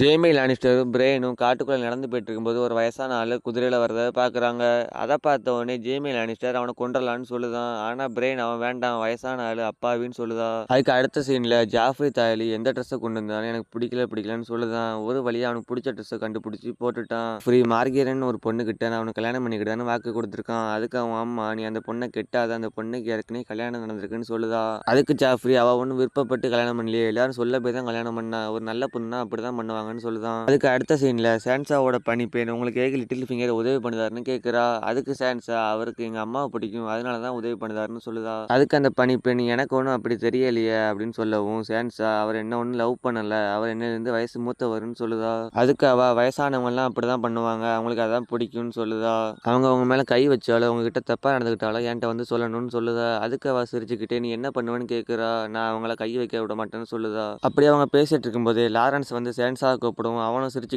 Jamie லானிஸ்டரும் பிரெயினும் காட்டுக்குள்ள நடந்து போயிட்டு இருக்கும்போது ஒரு வயசான ஆளு குதிரையில வரத பாக்குறாங்க. அதை பார்த்த உடனே ஜேமி லானிஸ்டர் அவனை கொன்றலான்னு சொல்லுதான். ஆனா பிரெயின் அவன் வேண்டாம், வயசான ஆளு அப்பாவின்னு சொல்லுதா. அதுக்கு அடுத்த சீன்ல ஜாஃப்ரி தாயலி எந்த ட்ரெஸ்ஸை கொண்டு வந்தாலும் எனக்கு பிடிக்கலன்னு சொல்லுதான். ஒரு வழியா அவனுக்கு பிடிச்ச ட்ரெஸ்ஸை கண்டுபிடிச்சி போட்டுட்டான். ஃப்ரீ மார்கேரன் ஒரு பொண்ணு கிட்ட நான் அவனுக்கு கல்யாணம் பண்ணிக்கிட்டான்னு வாக்கு கொடுத்துருக்கான். அதுக்கு அவன் அம்மா நீ அந்த பொண்ணை கெட்டாத, அந்த பொண்ணுக்கு ஏற்கனவே கல்யாணம் நடந்திருக்குன்னு சொல்லுதா. அதுக்கு ஜாஃப்ரி அவ ஒன்னும் விருப்பப்பட்டு கல்யாணம் பண்ணலையே, எல்லாரும் சொல்ல போய் தான் கல்யாணம் பண்ணா, ஒரு நல்ல பொண்ணா அப்படிதான் பண்ணுவாங்க சொல்லுதான். அதுக்கு அடுத்த சீன்ல சான்சாவோட பணிப்பெண் உங்களுக்கு ஏக லிட்டில் ஃபிங்கர் உதவி பண்ணுதாருன்னு கேட்கிறா. அதுக்கு சான்சா அவருக்கு எங்க அம்மாவை பிடிக்கும், அதனாலதான் உதவி பண்ணுதாருன்னு சொல்லுதா. அதுக்கு அந்த பணிப்பெண் எனக்கு ஒன்றும் அப்படி தெரியலையே அப்படின்னு சொல்லவும் சான்சா அவர் என்ன ஒன்றும் லவ் பண்ணல, அவர் என்ன வயசு மூத்தவர்னு சொல்லுதா. அதுக்கு அவ வயசானவங்க எல்லாம் அப்படிதான் பண்ணுவாங்க, அவங்களுக்கு அதான் பிடிக்கும்னு சொல்லுதா. அவங்க மேல கை வச்சாலும் உங்ககிட்ட தப்பா நடந்துக்கிட்டாலும் என்கிட்ட வந்து சொல்லணும்னு சொல்லுதா. அதுக்கு அவ சிரிச்சுக்கிட்டே நீ என்ன பண்ணுவேன்னு கேட்கிறா. நான் அவங்கள கை வைக்க விட மாட்டேன்னு சொல்லுதா. அப்படி அவங்க பேசிட்டு இருக்கும்போது லாரன்ஸ் வந்து சான்சா கூப்பிடும். அவனும் சிரிச்சு